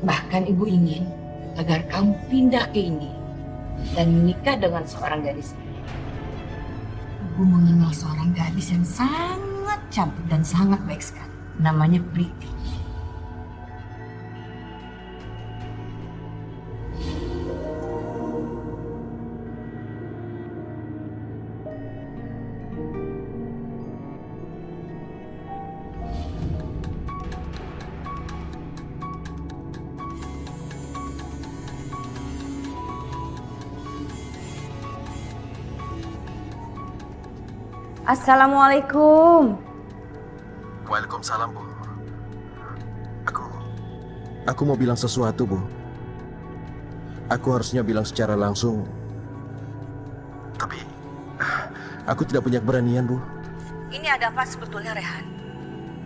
Bahkan ibu ingin agar kamu pindah ke India dan menikah dengan seorang gadis. Ibu mengenal seorang gadis yang sangat cantik dan sangat baik sekali. Namanya Priti. Assalamualaikum. Waalaikumsalam, Bu. Aku mau bilang sesuatu, Bu. Aku harusnya bilang secara langsung. Tapi aku tidak punya keberanian, Bu. Ini ada apa sebetulnya, Rehan?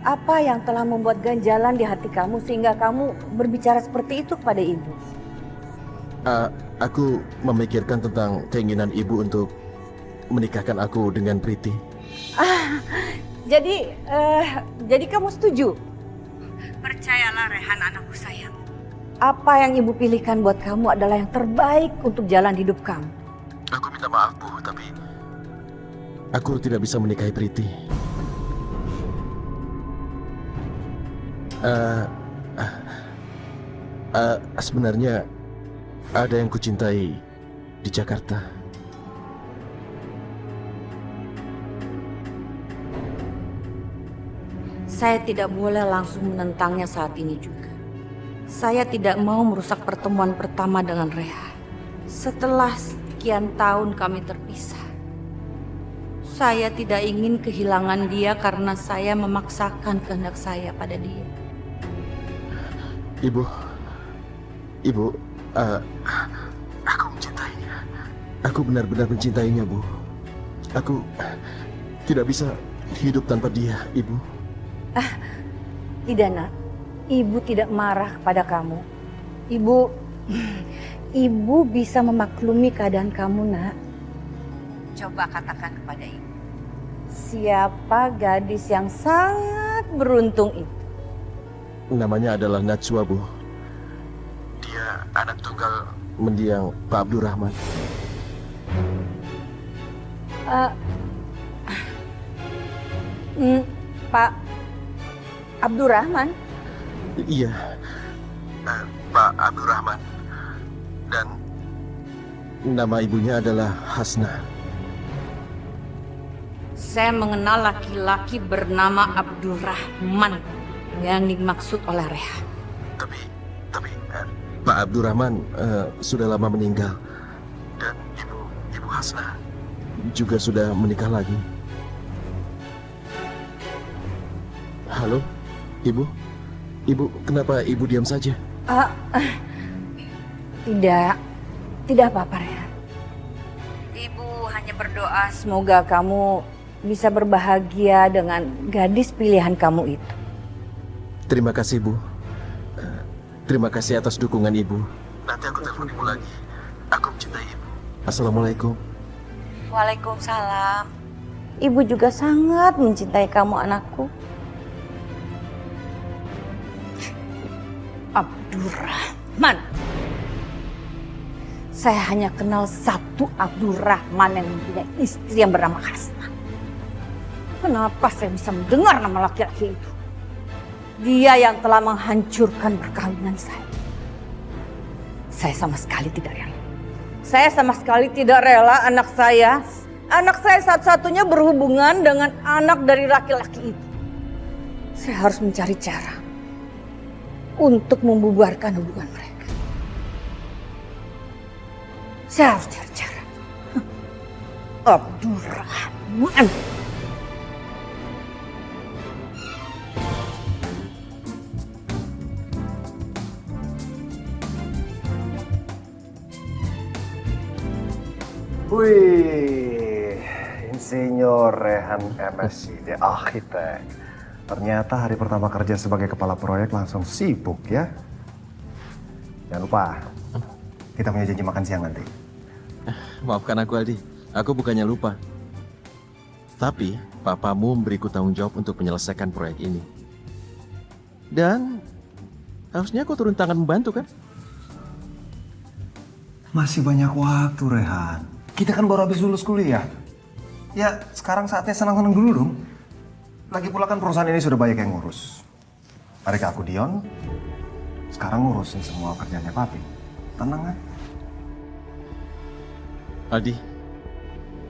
Apa yang telah membuat ganjalan di hati kamu sehingga kamu berbicara seperti itu kepada ibu? Aku memikirkan tentang keinginan Ibu untuk menikahkan aku dengan Priti. Jadi kamu setuju? Percayalah Rehan, anakku sayang. Apa yang ibu pilihkan buat kamu adalah yang terbaik untuk jalan hidup kamu. Aku minta maaf, Bu, tapi aku tidak bisa menikahi Priti. Sebenarnya ada yang kucintai di Jakarta. Saya tidak boleh langsung menentangnya saat ini juga. Saya tidak mau merusak pertemuan pertama dengan Rehan. Setelah sekian tahun kami terpisah. Saya tidak ingin kehilangan dia karena saya memaksakan kehendak saya pada dia. Ibu, aku mencintainya. Aku benar-benar mencintainya, Bu. Aku tidak bisa hidup tanpa dia, Ibu. Tidak, Nak. Ibu tidak marah kepada kamu. Ibu bisa memaklumi keadaan kamu, Nak. Coba katakan kepada ibu. Siapa gadis yang sangat beruntung itu? Namanya adalah Najwa, Bu. Dia anak tunggal mendiang Pak Abdurrahman. Pak Abdurrahman? Iya, Pak Abdurrahman. Dan nama ibunya adalah Hasnah. Saya mengenal laki-laki bernama Abdurrahman yang dimaksud oleh Rehan. Tapi Pak Abdurrahman sudah lama meninggal. Dan Ibu Hasnah juga sudah menikah lagi. Halo, Ibu? Ibu, kenapa Ibu diam saja? Tidak apa-apa, Rehan. Ibu hanya berdoa semoga kamu bisa berbahagia dengan gadis pilihan kamu itu. Terima kasih, Bu. Terima kasih atas dukungan Ibu. Nanti aku telepon Ibu lagi. Aku mencintai Ibu. Assalamualaikum. Waalaikumsalam. Ibu juga sangat mencintai kamu, anakku. Abdurrahman. Saya hanya kenal satu Abdurrahman yang mempunyai istri yang bernama Hasnah. Kenapa saya bisa mendengar nama laki-laki itu? Dia yang telah menghancurkan perkawinan saya. Saya sama sekali tidak rela. Saya sama sekali tidak rela anak saya satu-satunya berhubungan dengan anak dari laki-laki itu. Saya harus mencari cara untuk membubarkan hubungan mereka. Saya harus cari cara. Abdurrahman. Wih, Insinyur Rehan MSc, dia arsitek. Ternyata hari pertama kerja sebagai kepala proyek langsung sibuk ya. Jangan lupa, kita punya janji makan siang nanti. Maafkan aku, Aldi. Aku bukannya lupa. Tapi, papamu memberiku tanggung jawab untuk menyelesaikan proyek ini. Dan, Harusnya aku turun tangan membantu kan? Masih banyak waktu, Rehan. Kita kan baru habis lulus kuliah. Ya, sekarang saatnya senang-senang dulu dong. Lagi pula kan perusahaan ini sudah banyak yang ngurus. Tarik aku Dion, sekarang ngurusin semua kerjanya papi. Tenang kan? Aldi,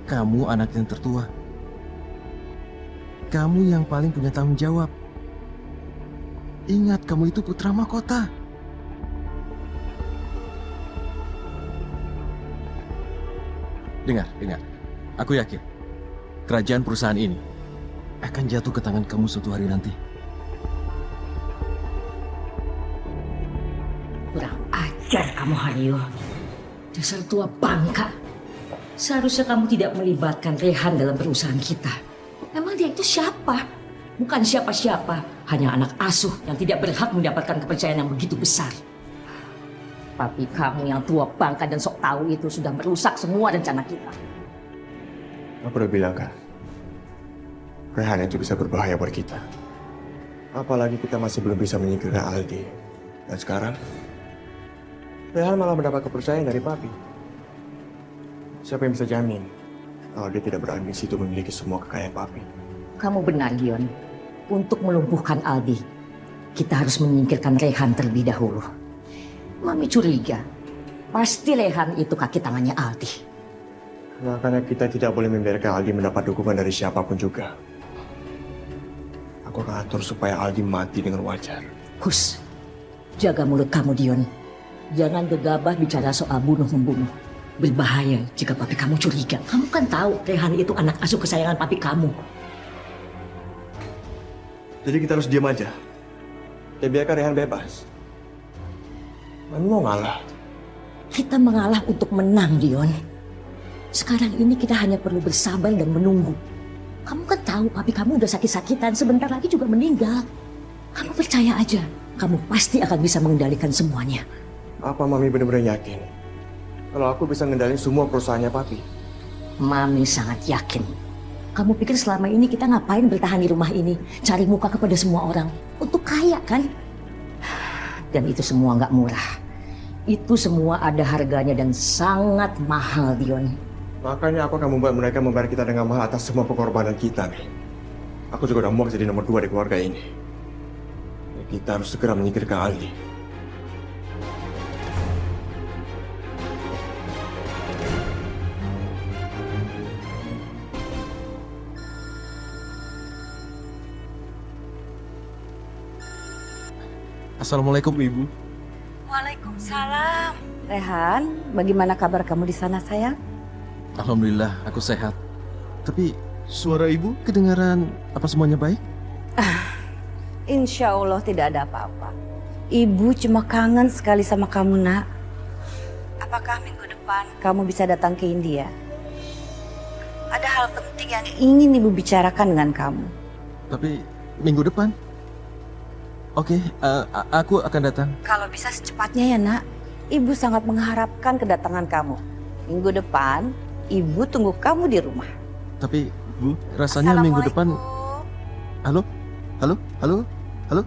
kamu anak yang tertua. Kamu yang paling punya tanggung jawab. Ingat, kamu itu putra mahkota. Dengar. Aku yakin kerajaan perusahaan ini akan jatuh ke tangan kamu suatu hari nanti. Kurang ajar kamu, Haryo. Dasar tua bangka. Seharusnya kamu tidak melibatkan Rehan dalam perusahaan kita. Emang dia itu siapa? Bukan siapa-siapa, hanya anak asuh yang tidak berhak mendapatkan kepercayaan yang begitu besar. Papi kamu yang tua bangka dan sok tahu itu sudah merusak semua rencana kita. Aku udah bilang kan, Rehan itu bisa berbahaya buat kita. Apalagi kita masih belum bisa menyingkirkan Aldi. Dan sekarang, Rehan malah mendapat kepercayaan dari papi. Siapa yang bisa jamin kalau dia tidak berambisi itu memiliki semua kekayaan papi? Kamu benar, Gion. Untuk melumpuhkan Aldi, kita harus menyingkirkan Rehan terlebih dahulu. Mami curiga, pasti Rehan itu kaki tangannya Aldi. Makanya kita tidak boleh membiarkan Aldi mendapat dukungan dari siapapun juga. Aku akan atur supaya Aldi mati dengan wajar. Hus, jaga mulut kamu, Dion. Jangan gegabah bicara soal bunuh-membunuh. Berbahaya jika papi kamu curiga. Kamu kan tahu Rehan itu anak asuh kesayangan papi kamu. Jadi kita harus diam aja. Dan biarkan Rehan bebas. Mami mau ngalah. Kita mengalah untuk menang, Dion. Sekarang ini kita hanya perlu bersabar dan menunggu. Kamu kan tahu papi kamu udah sakit-sakitan, sebentar lagi juga meninggal. Kamu percaya aja, kamu pasti akan bisa mengendalikan semuanya. Apa Mami benar-benar yakin kalau aku bisa ngendalin semua perusahaannya papi? Mami sangat yakin. Kamu pikir selama ini kita ngapain bertahan di rumah ini? Cari muka kepada semua orang. Untuk kaya kan? Dan itu semua nggak murah. Itu semua ada harganya dan sangat mahal, Dion. Makanya aku akan membuat mereka membayar kita dengan mahal atas semua pengorbanan kita, nih. Aku juga udah mau jadi nomor 2 di keluarga ini. Kita harus segera menyingkirkan Aldi. Assalamualaikum, Ibu. Waalaikumsalam. Rehan, bagaimana kabar kamu di sana, sayang? Alhamdulillah, aku sehat. Tapi suara Ibu kedengaran apa semuanya baik? Insya Allah tidak ada apa-apa. Ibu cuma kangen sekali sama kamu, nak. Apakah minggu depan kamu bisa datang ke India? Ada hal penting yang ingin Ibu bicarakan dengan kamu. Tapi minggu depan? Oke, aku akan datang. Kalau bisa secepatnya ya, nak. Ibu sangat mengharapkan kedatangan kamu. Minggu depan, Ibu tunggu kamu di rumah. Tapi, Bu, rasanya minggu depan... Halo? Halo? Halo? Halo?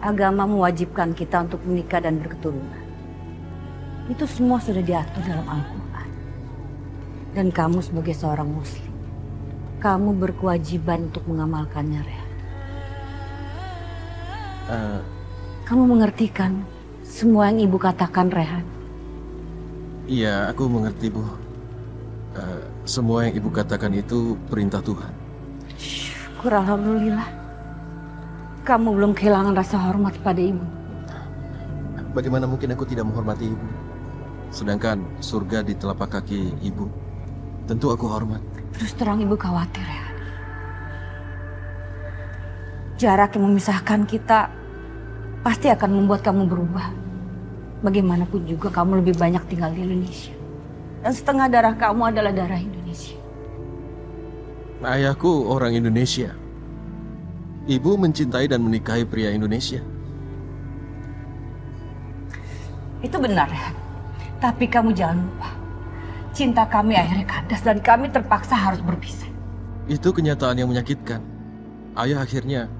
Agama mewajibkan kita untuk menikah dan berketurunan. Itu semua sudah diatur dalam Al-Quran. Dan kamu sebagai seorang muslim, kamu berkewajiban untuk mengamalkannya, Rehan. Kamu mengerti kan semua yang Ibu katakan, Rehan? Iya, aku mengerti, Bu. Semua yang Ibu katakan itu perintah Tuhan. Syukur, alhamdulillah. Kamu belum kehilangan rasa hormat pada Ibu. Bagaimana mungkin aku tidak menghormati Ibu? Sedangkan surga di telapak kaki Ibu. Tentu aku hormat. Terus terang Ibu khawatir, ya. Jarak yang memisahkan kita pasti akan membuat kamu berubah. Bagaimanapun juga kamu lebih banyak tinggal di Indonesia. Dan setengah darah kamu adalah darah Indonesia. Ayahku orang Indonesia. Ibu mencintai dan menikahi pria Indonesia. Itu benar ya. Tapi kamu jangan lupa, cinta kami akhirnya kandas dan kami terpaksa harus berpisah. Itu kenyataan yang menyakitkan. Ayah akhirnya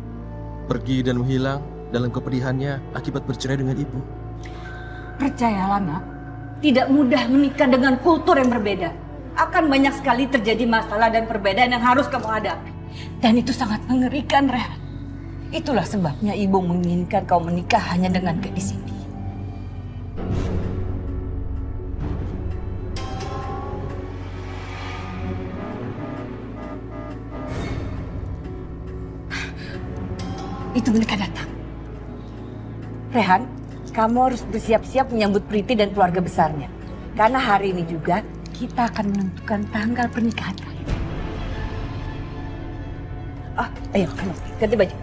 pergi dan menghilang dalam kepedihannya akibat bercerai dengan ibu. Percayalah nak, tidak mudah menikah dengan kultur yang berbeda. Akan banyak sekali terjadi masalah dan perbedaan yang harus kamu hadapi. Dan itu sangat mengerikan, Rehan. Itulah sebabnya ibu menginginkan kau menikah hanya dengan gadis ini. Itu mereka datang. Rehan, kamu harus bersiap-siap menyambut Priti dan keluarga besarnya. Karena hari ini juga kita akan menentukan tanggal pernikahan kalian. Ayo kamu ganti baju.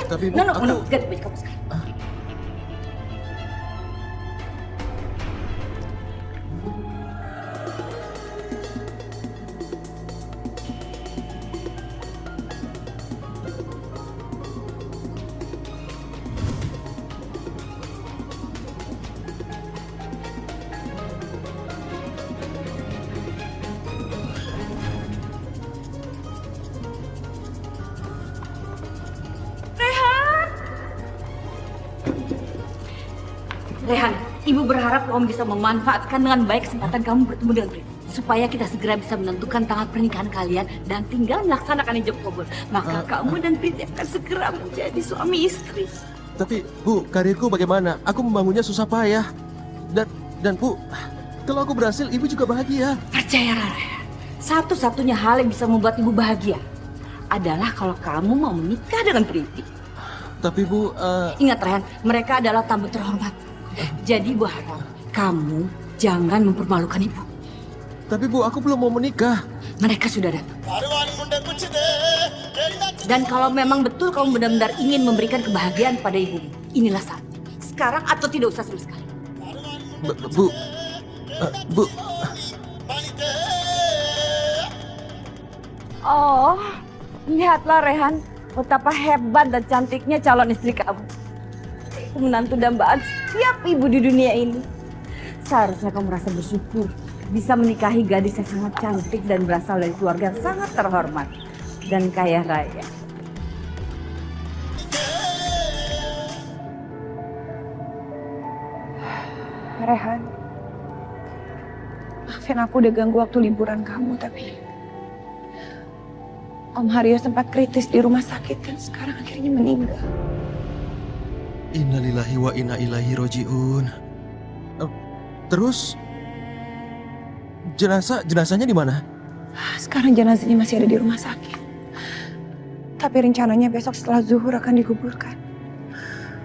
Tapi Bu, No, ganti baju kamu sekarang. Rehan, ibu berharap kamu bisa memanfaatkan dengan baik kesempatan kamu bertemu dengan Priti. Supaya kita segera bisa menentukan tanggal pernikahan kalian dan tinggal melaksanakan ijab kabul. Maka kamu dan Priti akan segera menjadi suami istri. Tapi Bu, karirku bagaimana? Aku membangunnya susah payah. Dan Bu, kalau aku berhasil, ibu juga bahagia. Percayalah Rehan, satu-satunya hal yang bisa membuat ibu bahagia adalah kalau kamu mau menikah dengan Priti. Tapi Bu, Ingat Rehan, mereka adalah tamu terhormat. Jadi ibu harap kamu jangan mempermalukan ibu. tapi Bu, aku belum mau menikah. Mereka sudah datang. Dan kalau memang betul kamu benar-benar ingin memberikan kebahagiaan pada ibu, inilah saat. Sekarang atau tidak usah sama sekali. Bu, Oh, lihatlah Rehan, betapa hebat dan cantiknya calon istri kamu. Menantu dambaan setiap ibu di dunia ini. Seharusnya kamu merasa bersyukur bisa menikahi gadis yang sangat cantik dan berasal dari keluarga yang sangat terhormat dan kaya raya. Rehan, maafin aku udah ganggu waktu liburan kamu, tapi Om Haryo sempat kritis di rumah sakit dan sekarang akhirnya meninggal. innalillahi wa inna ilaihi roji'un. Terus jenazahnya di mana? Sekarang jenazahnya masih ada di rumah sakit. Tapi rencananya besok setelah zuhur akan dikuburkan.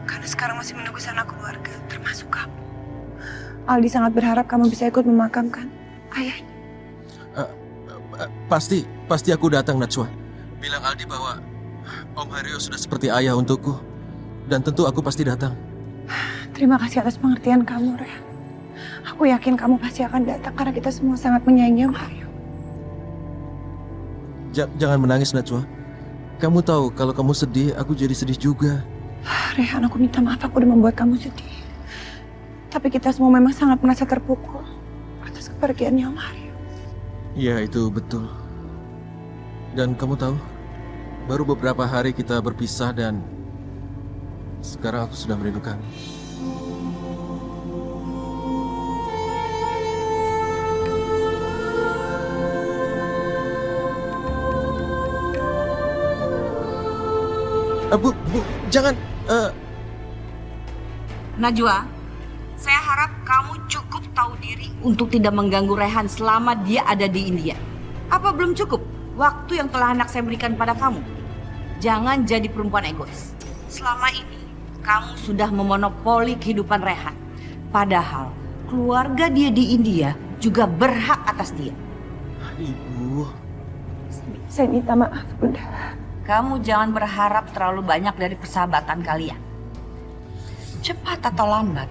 Karena sekarang masih menunggu sanak keluarga, termasuk kamu. Aldi sangat berharap kamu bisa ikut memakamkan ayahnya. Pasti aku datang, Najwa. Bilang Aldi bahwa Om Haryo sudah seperti ayah untukku. Dan tentu aku pasti datang. Terima kasih atas pengertian kamu, Rehan. Aku yakin kamu pasti akan datang karena kita semua sangat menyayangi Om Haryo. Jangan menangis, Najwa. Kamu tahu kalau kamu sedih, aku jadi sedih juga. Rehan, aku minta maaf aku udah membuat kamu sedih. Tapi kita semua memang sangat merasa terpukul atas kepergiannya Om Haryo. Iya, itu betul. Dan kamu tahu, baru beberapa hari kita berpisah dan sekarang aku sudah merindukan. Bu, jangan. Najwa, saya harap kamu cukup tahu diri untuk tidak mengganggu Rehan selama dia ada di India. Apa belum cukup waktu yang telah anak saya berikan pada kamu? Jangan jadi perempuan egois. Selama ini kamu sudah memonopoli kehidupan Rehan. Padahal keluarga dia di India juga berhak atas dia. Ibu. Saya minta maaf, Bunda. Kamu jangan berharap terlalu banyak dari persahabatan kalian. Cepat atau lambat,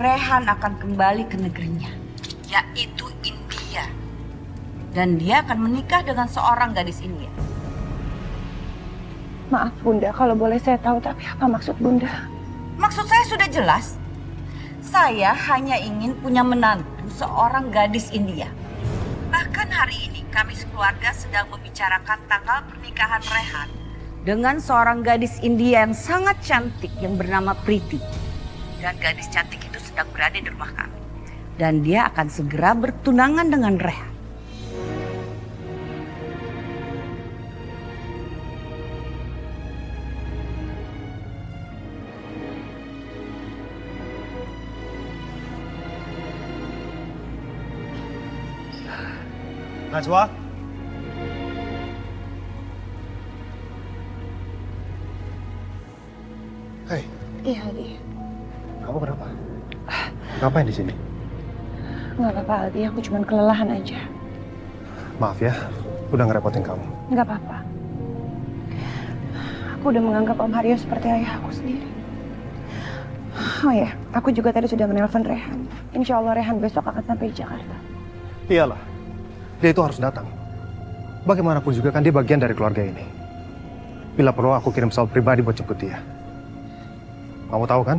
Rehan akan kembali ke negerinya, yaitu India. Dan dia akan menikah dengan seorang gadis India. Maaf Bunda, kalau boleh saya tahu, tapi apa maksud Bunda? Maksud saya sudah jelas. Saya hanya ingin punya menantu seorang gadis India. Bahkan hari ini kami sekeluarga sedang membicarakan tanggal pernikahan Rehan dengan seorang gadis India yang sangat cantik yang bernama Priti. Dan gadis cantik itu sedang berada di rumah kami. Dan dia akan segera bertunangan dengan Rehan. Najwa? Hei, Iya, Aldi. kamu kenapa? Ngapain di sini? Nggak apa-apa, Aldi. Aku cuma kelelahan aja. Maaf ya, udah ngerepotin kamu. Nggak apa-apa. Aku udah menganggap Om Haryo seperti ayah aku sendiri. Oh ya, aku juga tadi sudah menelpon Rehan. Insya Allah Rehan besok akan sampai di Jakarta. Iyalah, dia itu harus datang. Bagaimanapun juga kan dia bagian dari keluarga ini. Bila perlu aku kirim pesawat pribadi buat jemput dia. Kamu tahu kan?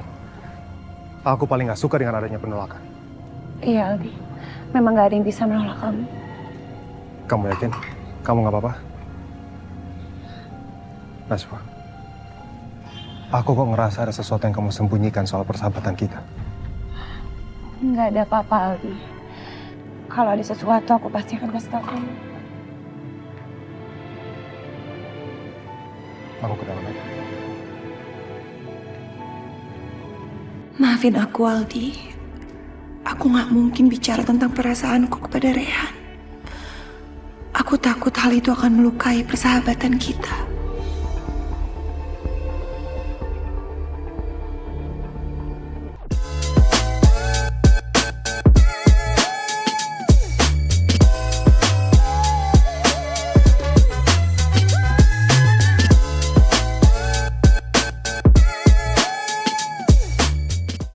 Aku paling gak suka dengan adanya penolakan. Iya, Aldi. Memang nggak ada yang bisa menolak kamu. Kamu yakin? Kamu gak apa-apa? Najwa, aku kok ngerasa ada sesuatu yang kamu sembunyikan soal persahabatan kita. Nggak ada apa-apa, Aldi. Kalau ada sesuatu, aku pasti akan kasih tahu kamu. Aku ke dalam aja. Maafin aku, Aldi. Aku nggak mungkin bicara tentang perasaanku kepada Rehan. Aku takut hal itu akan melukai persahabatan kita.